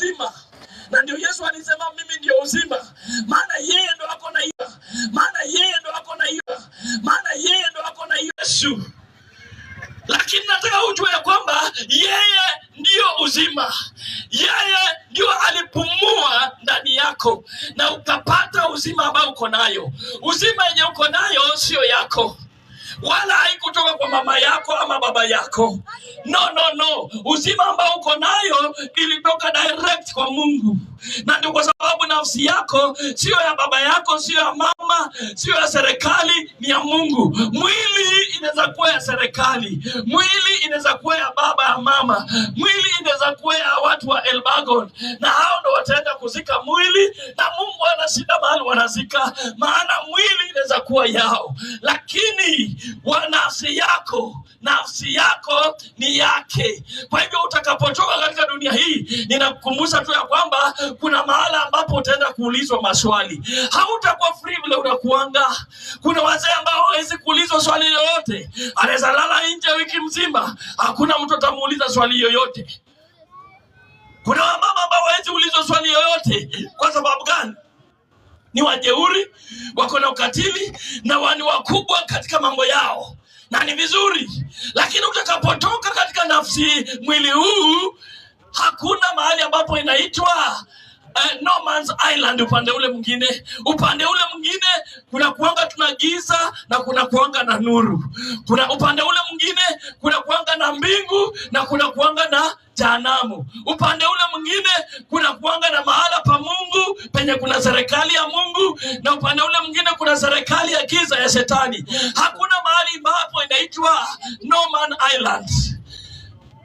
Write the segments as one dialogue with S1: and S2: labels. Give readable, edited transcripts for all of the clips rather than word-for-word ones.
S1: uzima. Na ndio Yesu alisema mimi ndio uzima. Maana yeye ndo ako na hiyo. Maana yeye ndo ako na hiyo. Maana yeye ndo ako na hiyo Yesu. Lakini nataka ujue ya kwamba yeye ndio uzima. Yeye ndio alipumua ndani yako na ukapata uzima ambao uko nayo. Uzima yenye uko nayo sio yako, wala haikutoka kwa mama yako ama baba yako. No. Uzima ambao uko nayo ilitoka direct kwa Mungu. Na ndio kwa sababu nafsi yako sio ya baba yako, sio ya mama, sio ya serikali, ni ya Mungu. Mwili inaweza kuwa ya serikali, mwili inaweza kuwa ya baba ya mama, mwili inaweza kuwa ya watu wa Elbagon, na hao ndio wataenda kuzika mwili, na Mungu anashinda mahali wanazika, maana mwili inaweza kuwa yao. Lakini nafsi yako ni yake. Kwa hivyo utakapotoka katika dunia hii, ninakukumbusha tu ya kwamba kuna mahala ambapo utaenda kuulizwa maswali. Hautakuwa free vile unakuanga. Kuna wazee ambao hawezi kuulizwa swali yoyote. Anaweza lala nje wiki mzima, hakuna mtu atamuuliza swali yoyote. Kuna wamama ambao hawezi kuulizwa swali yoyote. Kwa sababu gani? Ni wajeuri, wako na ukatili, na wani wakubwa katika mambo yao. Na ni vizuri, lakini utakapotoka katika mwili huu, hakuna mahali ambapo inaitwa no man's island. Upande ule mwingine kuna kuanga tuna giza na kuna kuanga na nuru. Kuna upande ule mwingine kuna kuanga na mbingu na kuna kuanga na jehanamu. Upande ule mwingine kuna kuanga na mahala pa Mungu penye kuna serikali ya Mungu, na upande ule mwingine kuna serikali ya giza ya shetani. Hakuna mahali ambapo inaitwa no man island.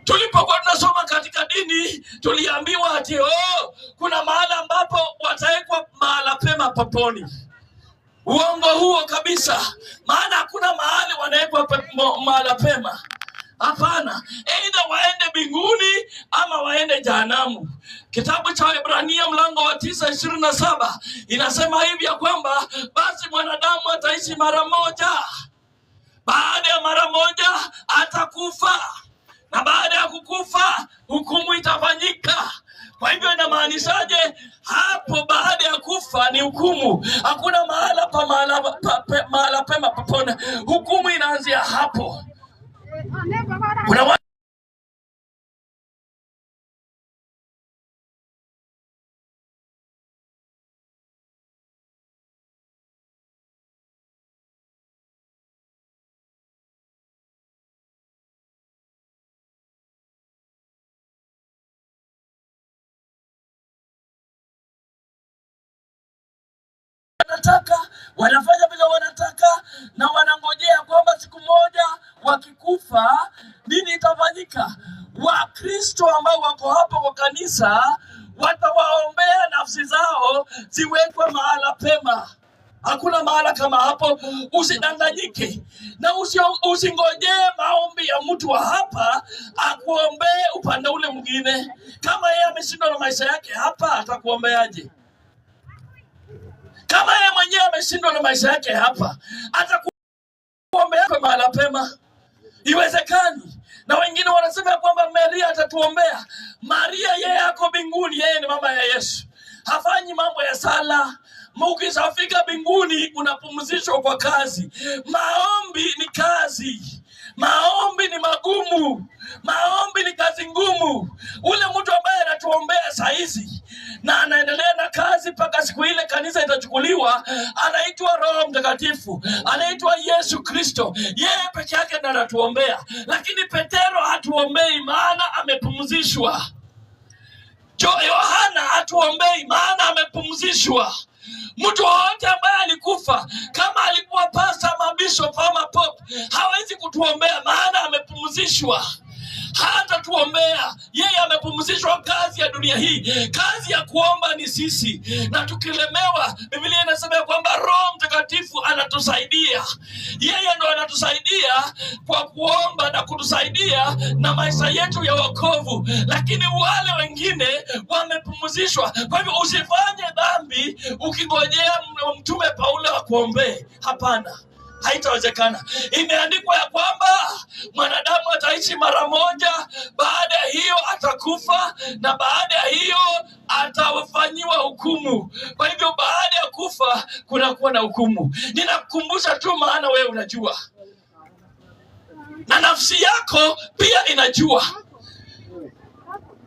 S1: Tulipokuwa tunasoma katika dini, tuliambiwa ati kuna mahala ambapo watawekwa mahala pema peponi. Uongo huo kabisa. Maana hakuna mahali wanawekwa mahala pema. Hapana, either waende mbinguni ama waende jehanamu. Kitabu cha Waebrania mlango wa 9:27 inasema hivi ya kwamba basi mwanadamu ataishi mara moja, baada ya mara moja atakufa, na baada ya kukufa hukumu itafanyika. Kwa hivyo inamaanishaje hapo? Baada ya kufa ni hukumu. Hakuna mahala pema peponi. Hukumu inaanzia hapo. Kuna wanafanya vile wanataka, na wanangojea kwamba siku moja wakikufa nini itafanyika. Wakristo ambao wako hapa kwa kanisa watawaombea nafsi zao ziwekwe mahala pema. Hakuna mahala kama hapo. Usidanganyike na usingojee maombi ya mtu wa hapa akuombee upande ule mwingine. Kama yeye ameshindwa na maisha yake hapa, atakuombeaje? Kama yeye mwenyewe ameshindwa na maisha yake hapa, atakuombea kwa mahala pema? Iwezekani. Na wengine wanasema kwamba Maria atatuombea. Maria yeye ako mbinguni, yeye ni mama ya Yesu. Hafanyi mambo ya sala. Ukishafika mbinguni unapumzishwa kwa kazi. Maombi ni kazi. Maombi ni magumu. Maombi ni kazi ngumu. Ule mtu ambaye anatuombea saa hizi na anaendelea na kazi mpaka siku ile kanisa itachukuliwa, anaitwa Roho Mtakatifu, anaitwa Yesu Kristo. Yeye peke yake ndiye anatuombea. Lakini Petero hatuombei, maana amepumzishwa. Yohana hatuombei, maana amepumzishwa. Mtu wote ambaye alikufa, kama alikuwa pasta, mabishop ama pop, hawezi kutuombea, maana amepumzishwa. Hata tuombea, yeye amepumzishwa kazi ya dunia hii. Kazi ya kuomba ni sisi, na tukilemewa, Biblia inasema kwamba Roho Mtakatifu anatusaidia. Yeye ndo anatusaidia kwa kuomba na kutusaidia na maisha yetu ya wokovu. Lakini wale wengine wamepumzishwa. Kwa hivyo usifanye dhambi ukingojea mtume Paulo akuombee. Hapana, haitawezekana. Imeandikwa ya kwamba mwanadamu ataishi mara moja, baada ya hiyo hiyo atakufa, na baada ya hiyo atafanyiwa hukumu. Kwa hivyo baada ya kufa kunakuwa na hukumu. Ninakukumbusha tu, maana wewe unajua na nafsi yako pia inajua.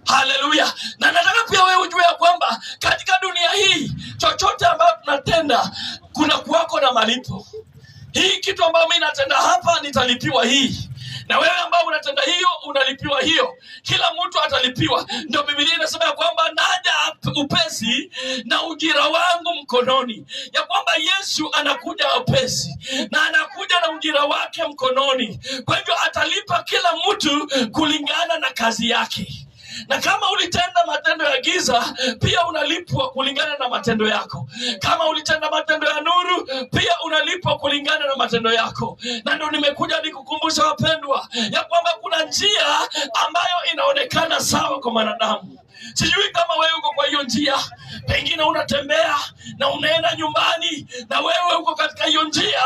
S1: Haleluya. Na nataka pia wewe ujue ya kwamba katika dunia hii chochote ambacho tunatenda kuna kuwako na malipo. Hii kitu ambayo mimi natenda hapa nitalipiwa hii, na wewe ambao unatenda hiyo unalipiwa hiyo. Kila mtu atalipiwa. Ndio Biblia inasema ya kwamba naja upesi na ujira wangu mkononi, ya kwamba Yesu anakuja upesi na anakuja na ujira wake mkononi. Kwa hivyo atalipa kila mtu kulingana na kazi yake. Na kama ulitenda matendo ya giza, pia unalipwa kulingana na matendo yako. Kama ulitenda matendo ya nuru, pia unalipwa kulingana na matendo yako. Na ndio nimekuja nikukumbusha wapendwa, ya kwamba kuna njia ambayo inaonekana sawa kwa wanadamu. Sijui kama wewe uko kwa hiyo njia. Pengine unatembea na unaenda nyumbani, na wewe uko katika hiyo njia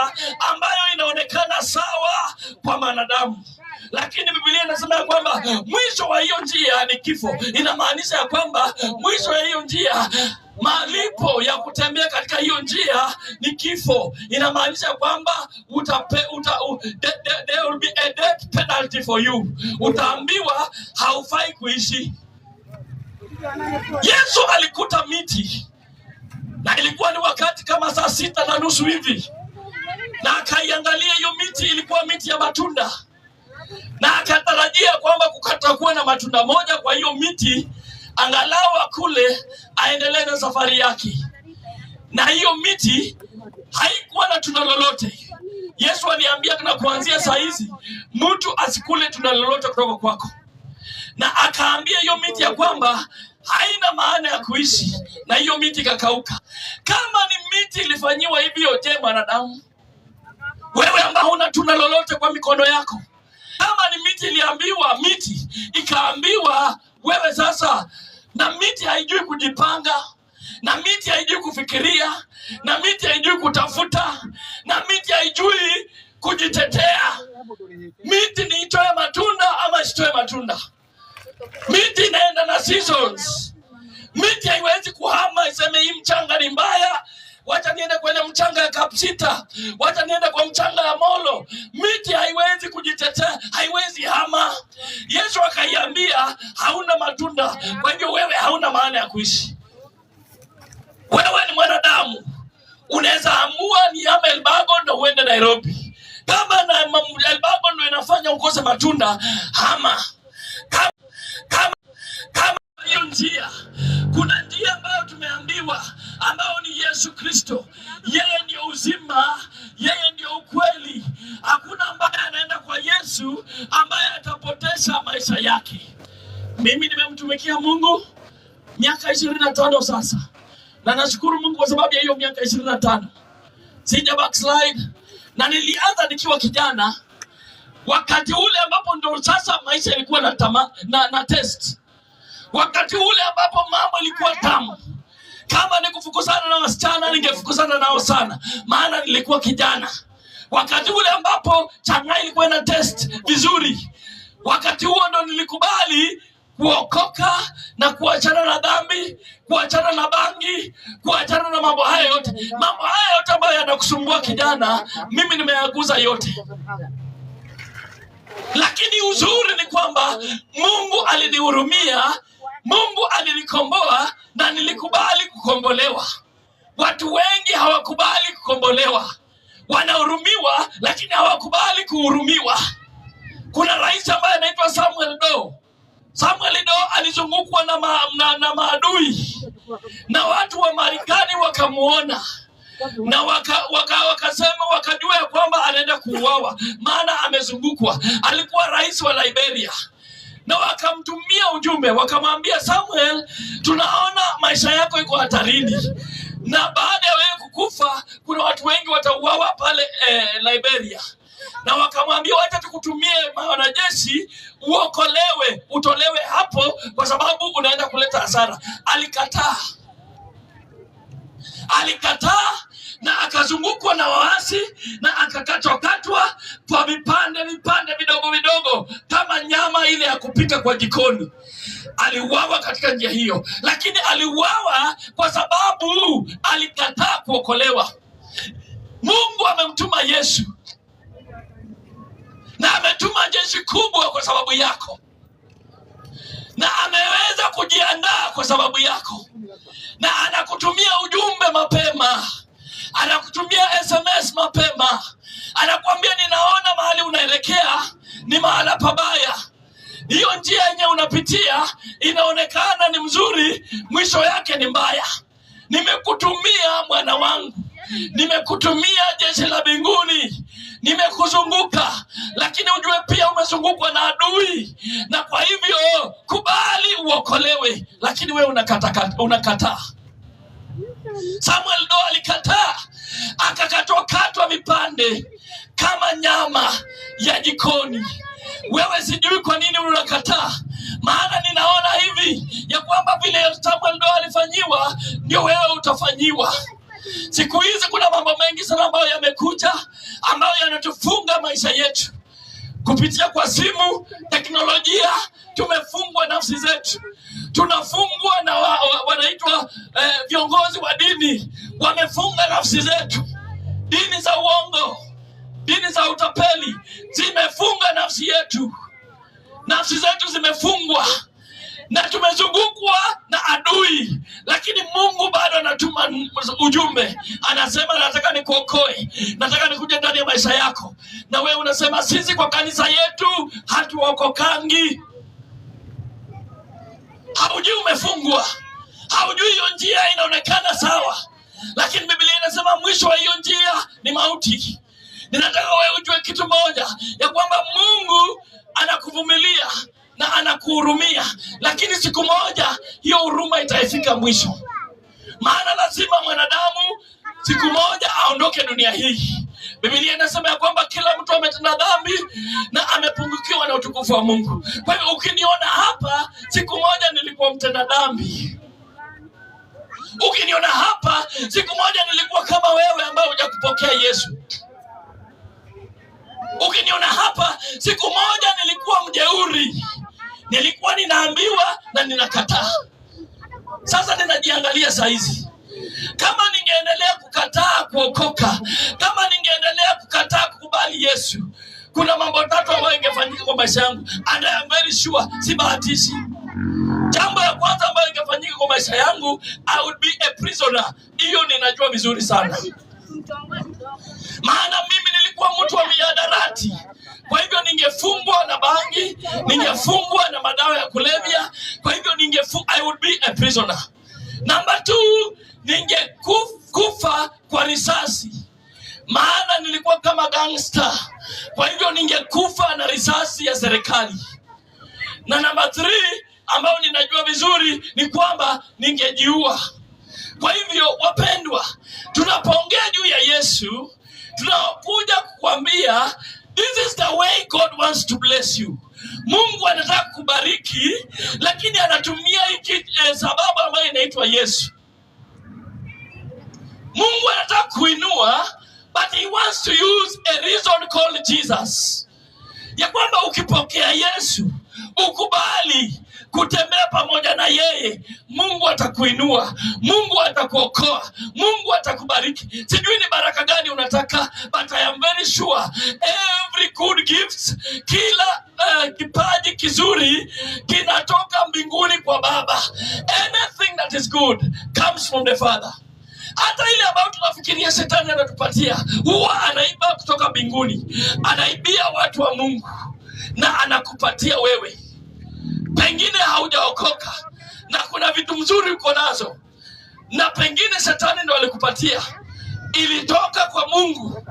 S1: ambayo inaonekana sawa kwa wanadamu. Lakini Biblia inasema ya kwamba mwisho wa hiyo njia ni kifo. Inamaanisha ya kwamba mwisho ya hiyo njia, malipo ya kutembea katika hiyo njia ni kifo. Inamaanisha ya kwamba there will be a death penalty for you. Utaambiwa haufai kuishi. Yesu alikuta miti, na ilikuwa ni wakati kama saa 6:30 hivi, na akaiangalia hiyo miti. Ilikuwa miti ya matunda, na akatarajia kwamba kukatakuwa na matunda moja kwa hiyo miti, angalau akule aendelee na safari yake. Na hiyo miti haikuwa na tunda lolote. Yesu aliambia na kuanzia saa hizi mtu asikule tunda lolote kutoka kwako. Na akaambia hiyo miti ya kwamba haina maana ya kuishi, na hiyo miti kakauka. Kama ni miti ilifanyiwa hivyo, je, mwanadamu wewe ambao huna tunda lolote kwa mikono yako? Kama ni miti iliambiwa, miti ikaambiwa wewe sasa, na miti haijui kujipanga, na miti haijui kufikiria, na miti haijui kutafuta, na miti haijui kujitetea. Miti ni itoe matunda ama isitoe matunda. Miti inaenda na seasons. Miti haiwezi kuhama iseme hii mchanga ni mbaya, wacha niende kwenye mchanga ya Kapsita, wacha niende kwa mchanga ya Molo. Miti haiwezi kujitetea, haiwezi hama. Yesu akaiambia hauna matunda, kwa hivyo wewe hauna maana ya kuishi. Wewe ni mwanadamu, unaweza amua ni ama Elbago ndo uende Nairobi. Kama na Elbago ndo inafanya ukose matunda, hama. Kama hiyo njia, kuna njia ambayo tumeambiwa, ambao ni Yesu Kristo. Yeye ndio uzima, yeye ndio ukweli. Hakuna ambaye anaenda kwa Yesu ambaye atapotesha maisha yake. Mimi nimemtumikia Mungu miaka 25 sasa, na nashukuru Mungu kwa sababu ya hiyo miaka 25. Sija backslide, na nilianza nikiwa kijana, wakati ule ambapo ndo sasa maisha yalikuwa na test. Wakati ule ambapo mambo ilikuwa tamu. Kama ni kufukuzana na wasichana, ningefukuzana nao sana, maana nilikuwa kijana. Wakati ule ambapo changa ilikuwa na test vizuri, wakati huo ndo nilikubali kuokoka na kuachana na dhambi, kuachana na bangi, kuachana na mambo haya yote. Mambo haya yote ambayo yanakusumbua kijana, mimi nimeyaguza yote. Lakini uzuri ni kwamba Mungu alinihurumia, Mungu alinikomboa, na nilikubali kukombolewa. Watu wengi hawakubali kukombolewa. Wanahurumiwa lakini hawakubali kuhurumiwa. Kuna rais ambaye anaitwa Samuel Doe. Samuel Doe alizungukwa na maadui, na watu wa Marekani wakamuona, na wakasema wakajua ya kwamba anaenda kuuawa, maana amezungukwa. Alikuwa rais wa Liberia, na wakamtumia ujumbe, wakamwambia Samuel, tunaona maisha yako iko hatarini, na baada ya wewe kukufa kuna watu wengi watauawa pale Liberia. Na wakamwambia wacha tukutumie wanajeshi uokolewe, utolewe hapo, kwa sababu unaenda kuleta hasara. Alikataa. na akazungukwa na waasi na akakatwa kwa vipande vidogo vidogo kama nyama ile ya kupika kwa jikoni. Aliuawa katika njia hiyo, lakini aliuawa kwa sababu alikataa kuokolewa. Mungu amemtuma Yesu na ametuma jeshi kubwa kwa sababu yako, na ameweza kujiandaa kwa sababu yako, na anakutumia ujumbe mapema, anakutumia SMS mapema, anakuambia ninaona mahali unaelekea ni mahala pabaya, hiyo njia yenye unapitia inaonekana ni mzuri, mwisho yake ni mbaya. Nimekutumia mwana wangu, nimekutumia jeshi la mbinguni, nimekuzunguka, lakini ujue pia umezungukwa na adui, na kwa hivyo kubali uokolewe, lakini wewe unakataa. Samuel ndo alikataa, akakatwa vipande kama nyama ya jikoni. Wewe sijui kwa nini unakataa, maana ninaona hivi ya kwamba vile Samuel ndo alifanyiwa ndio wewe utafanyiwa. Siku hizi kuna mambo mengi sana ambayo yamekuja, ambayo yanatufunga maisha yetu. Kupitia kwa simu, teknolojia, tumefungwa nafsi zetu. Tunafungwa na wanaitwa viongozi wa dini, wamefunga nafsi zetu. Dini za uongo, dini za utapeli zimefunga nafsi yetu. Nafsi zetu zimefungwa na tumezungukwa na adui, lakini Mungu bado anatuma ujumbe, anasema nataka nikuokoe, nataka nikuje ndani ya maisha yako. Na wewe unasema sisi kwa kanisa yetu hatuokokangi. Haujui umefungwa, haujui hiyo njia inaonekana sawa, lakini Biblia inasema mwisho wa hiyo njia ni mauti. Ninataka wewe ujue kitu moja, ya kwamba Mungu anakuvumilia na anakuhurumia, lakini siku moja hiyo huruma itaifika mwisho. Maana lazima mwanadamu siku moja aondoke dunia hii. Biblia inasema ya kwamba kila mtu ametenda dhambi na amepungukiwa na utukufu wa Mungu. Kwa hiyo ukiniona hapa, siku moja nilikuwa mtenda dhambi. Ukiniona hapa, siku moja nilikuwa kama wewe ambaye hujakupokea Yesu. Ukiniona hapa, siku moja nilikuwa mjeuri, nilikuwa ninaambiwa na ninakataa. Sasa ninajiangalia saizi, kama ningeendelea kukataa kuokoka, kama ningeendelea kukataa kukubali Yesu, kuna mambo tatu ambayo ingefanyika kwa maisha yangu, and I am very sure, si bahatishi. Jambo ya kwanza ambayo ingefanyika kwa maisha yangu, I would be a prisoner. Hiyo ninajua vizuri sana, maana mimi nilikuwa mtu wa mihadarati. Kwa hivyo ningefungwa na bangi, ningefungwa na madawa ya kulevya. Kwa hivyo I would be a prisoner. Number 2, ningekufa kwa risasi, maana nilikuwa kama gangster. Kwa hivyo ningekufa na risasi ya serikali. Na number 3 ambao ninajua vizuri ni kwamba ningejiua. Kwa hivyo wapendwa, tunapoongea juu ya Yesu, tunakuja kukwambia this is the way God wants to bless you. Mungu anataka kubariki, lakini anatumia hiki sababu ambayo inaitwa Yesu. Mungu anataka kuinua, but he wants to use a reason called Jesus. Ya kwamba ukipokea Yesu, ukubali kutembea pamoja na yeye, Mungu atakuinua, Mungu atakuokoa, Mungu atakubariki. Sijui ni baraka gani unataka, but I am very sure every good gifts, kila kipaji kizuri kinatoka mbinguni kwa Baba. Anything that is good comes from the Father. Hata ile ambayo tunafikiria shetani anatupatia, huwa anaiba kutoka mbinguni, anaibia watu wa Mungu na anakupatia wewe. Pengine haujaokoka na kuna vitu mzuri uko nazo, na pengine shetani ndo alikupatia. Ilitoka kwa Mungu,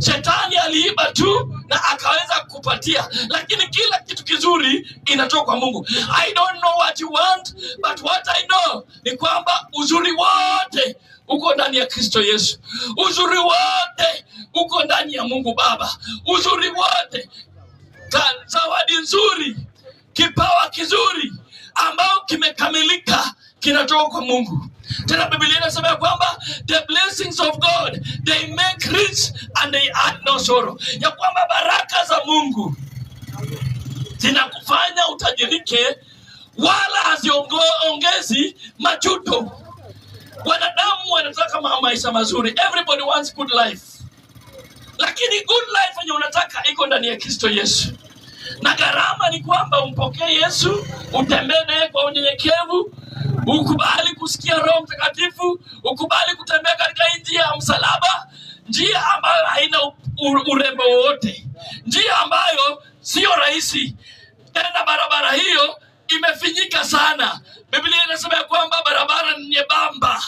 S1: shetani aliiba tu na akaweza kukupatia, lakini kila kitu kizuri inatoka kwa Mungu. I don't know what you want, but what I know ni kwamba uzuri wote uko ndani ya Kristo Yesu. Uzuri wote uko ndani ya Mungu Baba. Uzuri wote, zawadi nzuri, kipawa kizuri ambao kimekamilika kinatoka kwa Mungu. Tena Biblia inasema kwamba the blessings of God, they make rich and they add no sorrow. Ya kwamba baraka za Mungu zinakufanya utajirike wala haziongezi majuto. Wanadamu wanataka maisha mazuri. Everybody wants good life. Lakini good life yenye unataka iko ndani ya Kristo Yesu. Na gharama ni kwamba umpokee Yesu, utembee naye kwa unyenyekevu, ukubali kusikia Roho Mtakatifu, ukubali kutembea katika njia ya msalaba, njia ambayo haina urembo wowote, njia ambayo sio rahisi. Tena barabara hiyo imefinyika sana. Biblia inasema kwamba barabara ni nyembamba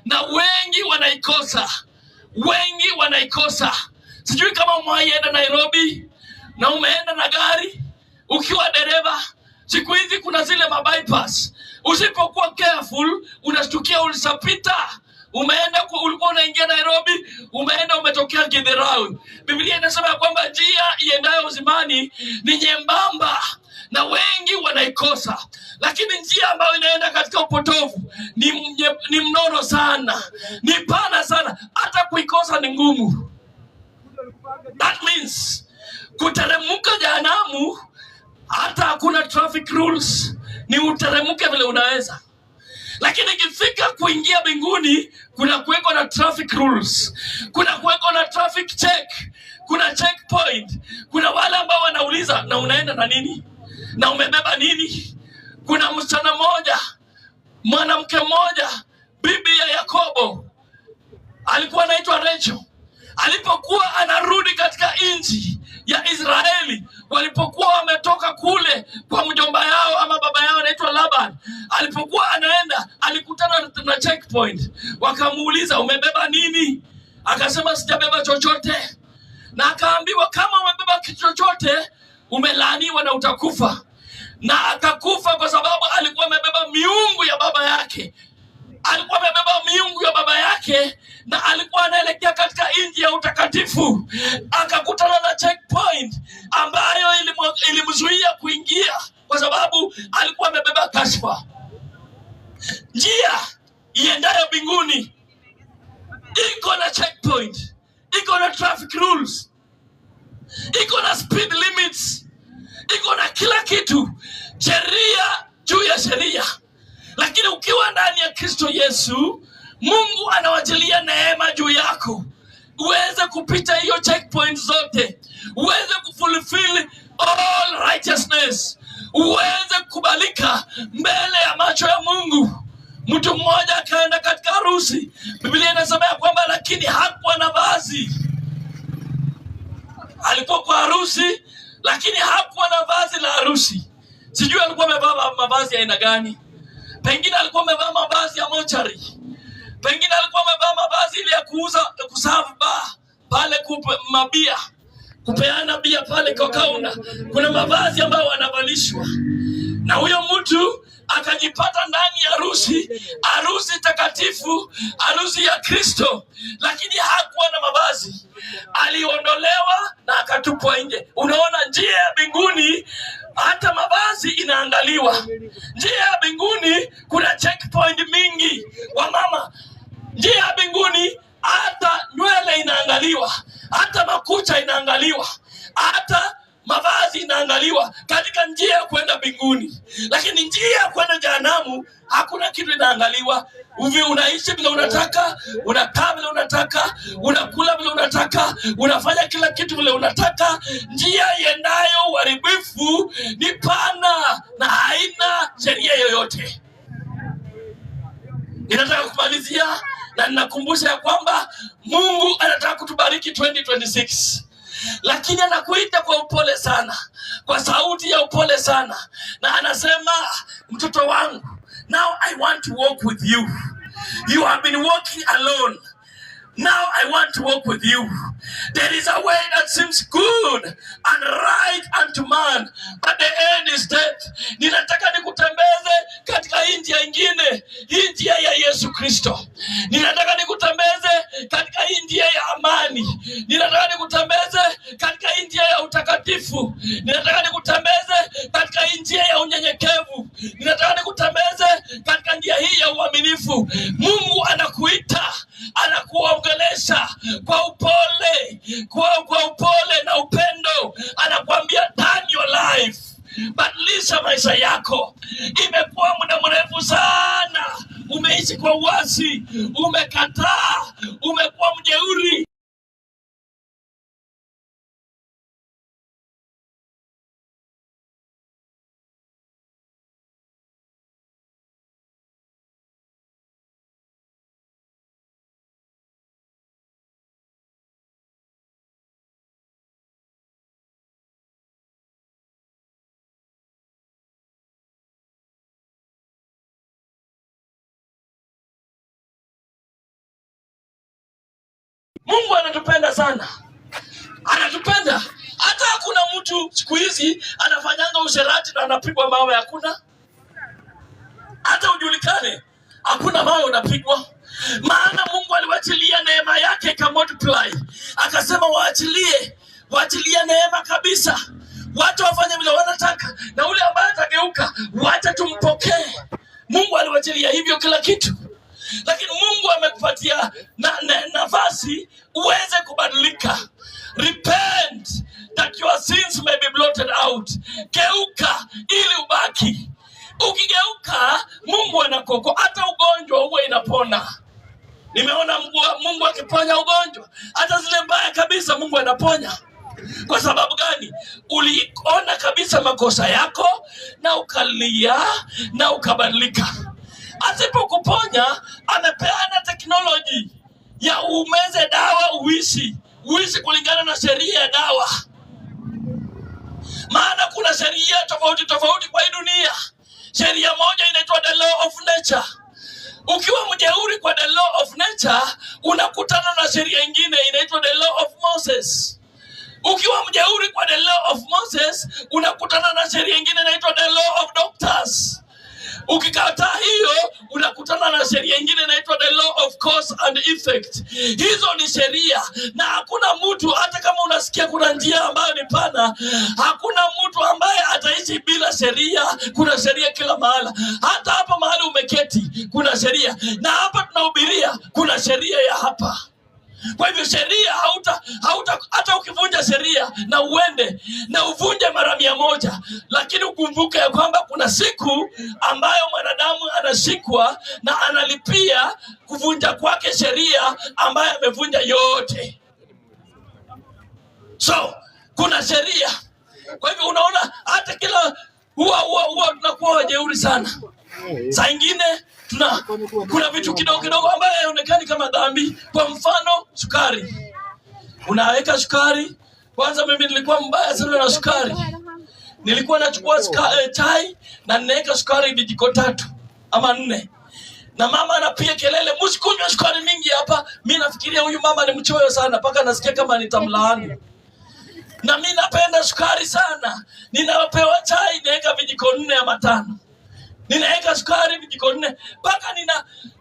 S1: na wengi wanaikosa. Wengi wanaikosa. Sijui kama umeenda Nairobi na umeenda na gari ukiwa dereva. Siku hizi kuna zile bypass. Usipokuwa careful unashtukia ulisapita. Ulikuwa unaingia Nairobi, umetokea Githurai. Biblia inasema kwamba njia iendayo uzimani ni nyembamba na wengi wanaikosa. Lakini njia ambayo inaenda katika upotovu ni mnono sana, ni pana sana, hata kuikosa ni ngumu. That means kuteremka jehanamu hata hakuna traffic rules, ni uteremke vile unaweza. Lakini ikifika kuingia mbinguni kuna kuweko na traffic rules, kuna kuweko na traffic check, kuna checkpoint, kuna wale ambao wanauliza na unaenda na nini na umebeba nini. Kuna msichana mmoja, mwanamke mmoja, bibi ya Yakobo, alikuwa anaitwa Rachel. Alipokuwa anarudi katika nchi ya Israeli, walipokuwa wametoka kule kwa mjomba yao ama baba yao anaitwa Laban, alipokuwa anaenda alikutana na checkpoint. Wakamuuliza, umebeba nini? Akasema sijabeba chochote. Na akaambiwa, kama umebeba kitu chochote umelaaniwa na utakufa. Na akakufa kwa sababu alikuwa amebeba miungu ya baba yake. Alikuwa amebeba miungu ya baba yake na alikuwa anaelekea katika nchi ya utakatifu. Akakutana na checkpoint ambayo ilimzuia kuingia kwa sababu alikuwa amebeba kashfa. Njia iendayo mbinguni iko na checkpoint, iko na traffic rules, iko na speed limits, iko na kila kitu, sheria juu ya sheria. Lakini ukiwa ndani ya Kristo Yesu, Mungu anawajilia neema juu yako uweze kupita hiyo checkpoint zote, uweze kufulfill all righteousness, uweze kukubalika mbele ya macho ya Mungu. Mtu mmoja akaenda katika harusi. Biblia inasema kwamba lakini hakuwa na vazi. Alikuwa kwa harusi lakini hakuwa na vazi la harusi. Sijui alikuwa amevaa mavazi ya aina gani. Pengine alikuwa amevaa mavazi ya mochari. Pengine alikuwa amevaa mavazi ile ya kuserve bar pale, mabia, kupeana bia pale kwa kaunta. Kuna mavazi ambayo wanavalishwa. Na huyo mtu akajipata ndani ya harusi takatifu, harusi ya Kristo, lakini hakuwa na mavazi. Aliondolewa na akatupwa nje. Unaona, njia ya mbinguni hata mavazi inaangaliwa. Njia ya mbinguni kuna checkpoint mingi. Wamama, njia ya mbinguni hata nywele inaangaliwa, hata makucha inaangaliwa, hata mavazi inaangaliwa katika njia ya kwenda mbinguni. Lakini njia ya kwenda jehanamu hakuna kitu inaangaliwa. Unaishi vile unataka, unakaa vile unataka, unakula vile unataka, unafanya kila kitu vile unataka. Njia iendayo uharibifu ni pana na haina sheria yoyote. Ninataka kumalizia na ninakumbusha ya kwamba Mungu anataka kutubariki 2026. Lakini anakuita kwa upole sana, kwa sauti ya upole sana, na anasema, mtoto wangu, now I want to walk with you. You have been walking alone. Now I want to walk with you. There is a way that seems good and right unto man, but the end is death. Ninataka nikutembeze katika njia nyingine, njia ya Yesu Kristo. Ninataka nikutembeze katika njia ya amani. Ninataka nikutembeze katika njia ya utakatifu. Ninataka nikutembeze katika njia ya unyenyekevu. Ninataka nikutembeze katika njia sheria hii ya uaminifu, Mungu anakuita, anakuongelesha kwa upole, kwa upole na upendo. Anakuambia turn your life, badilisha maisha yako. Imekuwa muda mrefu sana umeishi kwa uasi, umekataa, umekuwa mjeuri. Mungu anatupenda sana, anatupenda. Hata hakuna mtu siku hizi anafanyanga usherati na anapigwa mawe, hakuna. Hata ujulikane, hakuna mawe unapigwa. Maana Mungu aliwachilia neema yake ka multiply. Akasema waachilie neema kabisa. Watu wafanye vile wanataka, na ule ambaye atageuka wacha tumpokee. Mungu aliwachilia hivyo kila kitu. Lakini Mungu amekupatia nafasi uweze kubadilika. Repent that your sins may be blotted out. Geuka ili ubaki. Ukigeuka, Mungu anakoko. Hata ugonjwa huwa inapona. Nimeona Mungu akiponya ugonjwa. Hata zile mbaya kabisa Mungu anaponya. Kwa sababu gani? Uliona kabisa makosa yako na ukalia na ukabadilika. Asipokuponya, amepeana teknoloji ya umeze dawa uishi kulingana na sheria ya dawa. Maana kuna sheria tofauti kwa hii dunia. Sheria moja inaitwa the law of nature. Ukiwa mjeuri kwa the law of nature, unakutana na sheria nyingine inaitwa the law of Moses. Ukiwa mjeuri kwa the law of Moses, unakutana na sheria nyingine inaitwa the law of doctors. Ukikataa hiyo, unakutana na sheria nyingine inaitwa the law of cause and effect. Hizo ni sheria, na hakuna mtu, hata kama unasikia kuna njia ambayo ni pana, hakuna mtu ambaye ataishi bila sheria. Kuna sheria kila mahala. Hata hapa mahali umeketi kuna sheria, na hapa tunahubiria kuna sheria ya hapa. Kwa hivyo sheria hata ukivunja sheria na uende na uvunje mara 100, lakini ukumbuke ya kwamba kuna siku ambayo mwanadamu anashikwa na analipia kuvunja kwake sheria ambayo amevunja yote. So kuna sheria. Kwa hivyo unaona, hata kila huwa tunakuwa wajeuri sana. Saa ingine kuna vitu kidogo ambayo haionekani kama dhambi. Kwa mfano, sukari. Unaweka sukari. Kwanza mimi nilikuwa mbaya sana na sukari. Nilikuwa nachukua chai na ninaweka sukari vijiko 3 ama 4. Na mama anapiga kelele, "Msikunywe sukari mingi hapa." Mimi nafikiria huyu mama ni mchoyo sana, mpaka nasikia kama nitamlaani. Na mimi napenda sukari sana. Ninapewa chai naweka vijiko 4 ama 5. Ninaweka sukari vijiko 4 mpaka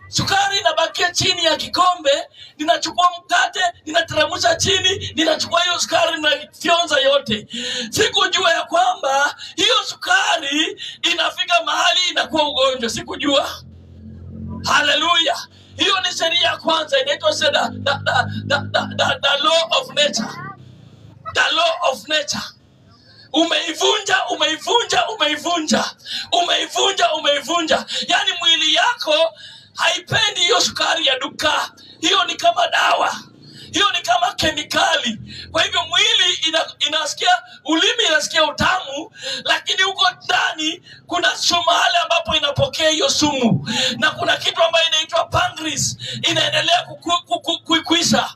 S1: sukari inabakia chini ya kikombe. Ninachukua mkate, ninateremsha chini, ninachukua hiyo sukari na fionza yote. Sikujua ya kwamba hiyo sukari inafika mahali inakuwa ugonjwa. Sikujua. Haleluya. Hiyo ni sheria ya kwanza, inaitwa the law of nature. The law of nature. Umeivunja. Yani mwili yako haipendi hiyo sukari ya duka. Hiyo ni kama dawa. Hiyo ni kama kemikali. Kwa hivyo mwili inasikia, ulimi inasikia utamu, lakini huko ndani kuna sumu mahali ambapo inapokea hiyo sumu. Na kuna kitu ambayo inaitwa pancreas, inaendelea kukuisha.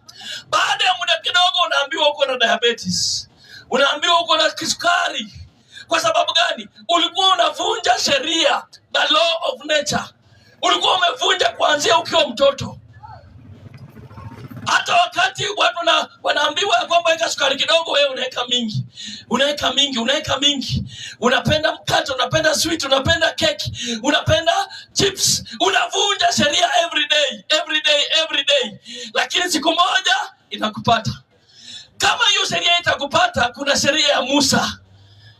S1: Baada ya muda kidogo unaambiwa uko na diabetes. Unaambiwa uko na kisukari. Kwa sababu gani? Ulikuwa unavunja sheria, the law of nature. Ulikuwa umevunja kuanzia ukiwa mtoto. Hata wakati watu wanaambiwa kwamba weka sukari kidogo, wewe unaweka mingi. Unapenda mkate, unapenda sweet, unapenda keki, unapenda chips. Unavunja sheria every day. Lakini siku moja inakupata. Kama hiyo sheria itakupata, kuna sheria ya Musa.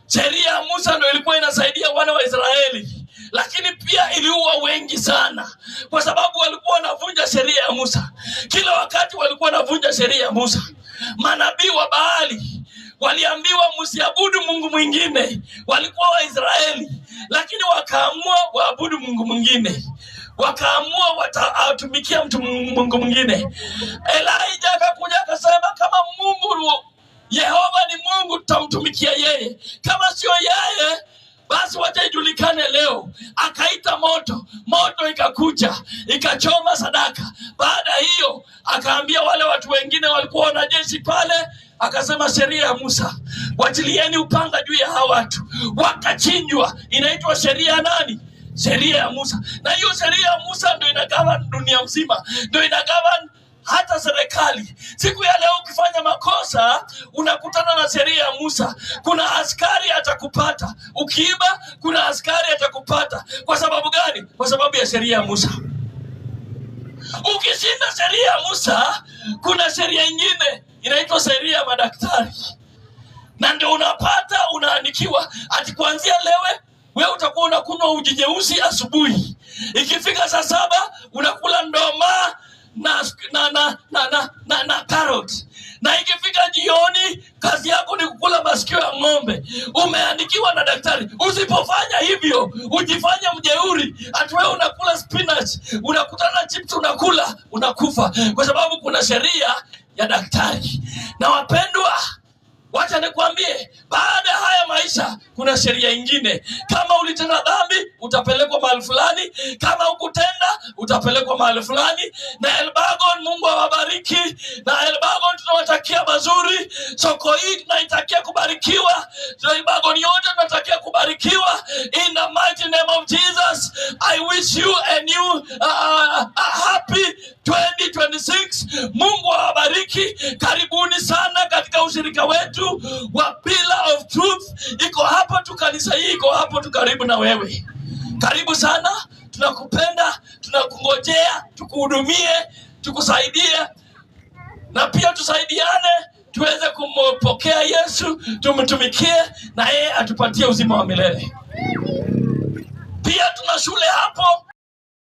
S1: Sheria ya Musa ndio ilikuwa inasaidia wana wa Israeli. lakini pia iliua wengi sana, kwa sababu walikuwa wanavunja sheria ya Musa. Kila wakati walikuwa wanavunja sheria ya Musa. Manabii wa Baali waliambiwa msiabudu mungu mwingine, walikuwa Waisraeli, lakini wakaamua waabudu mungu mwingine, wakaamua watatumikia mungu mwingine. Elijah akakuja akasema, kama Mungu Yehova ni Mungu, tutamtumikia yeye, kama sio yeye basi wacha ijulikane leo. Akaita moto ikakuja ikachoma sadaka. Baada hiyo akaambia wale watu wengine walikuwa wanajeshi pale, akasema sheria ya Musa, wachilieni upanga juu ya hawa watu. Wakachinjwa. Inaitwa sheria ya nani? Sheria ya Musa. Na hiyo sheria ya Musa ndio inagawa dunia mzima, ndio inagawa hata serikali. Siku ya leo ukifanya makosa unakutana na sheria ya Musa, kuna askari atakupata. Ukiiba kuna askari atakupata. Kwa sababu gani? Kwa sababu ya sheria ya Musa. Ukishinda sheria ya Musa, kuna sheria nyingine inaitwa sheria ya madaktari, na ndio unapata unaandikiwa ati kuanzia leo wewe utakuwa unakunywa uji nyeusi asubuhi, ikifika saa 7 unakula ndoma na carrot, na ikifika jioni kazi yako ni kukula masikio ya ng'ombe. Umeandikiwa na daktari. Usipofanya hivyo ujifanya mjeuri, ati wewe unakula spinach, unakutana chips unakula, unakufa, kwa sababu kuna sheria ya daktari. Na wapendwa, wacha nikwambie, baada ya haya maisha kuna sheria nyingine. Kama ulitenda dhambi utapelekwa mahali fulani, kama hukutenda utapelekwa mahali fulani. Na Elbagon, Mungu awabariki. Na Elbagon tunawatakia mazuri. Soko hii tunaitakia kubarikiwa. Elbagon yote tunatakia kubarikiwa. In the mighty name of Jesus, I wish you a new happy 2026. Mungu awabariki. Karibuni sana katika ushirika wetu wa Pillar of Truth. Iko hapa tu, kanisa hii iko hapo tu karibu na wewe. Karibu sana, tunakupenda, tunakungojea, tukuhudumie, tukusaidie, na pia tusaidiane tuweze kumpokea Yesu, tumtumikie na yeye atupatie uzima wa milele. Pia tuna shule hapo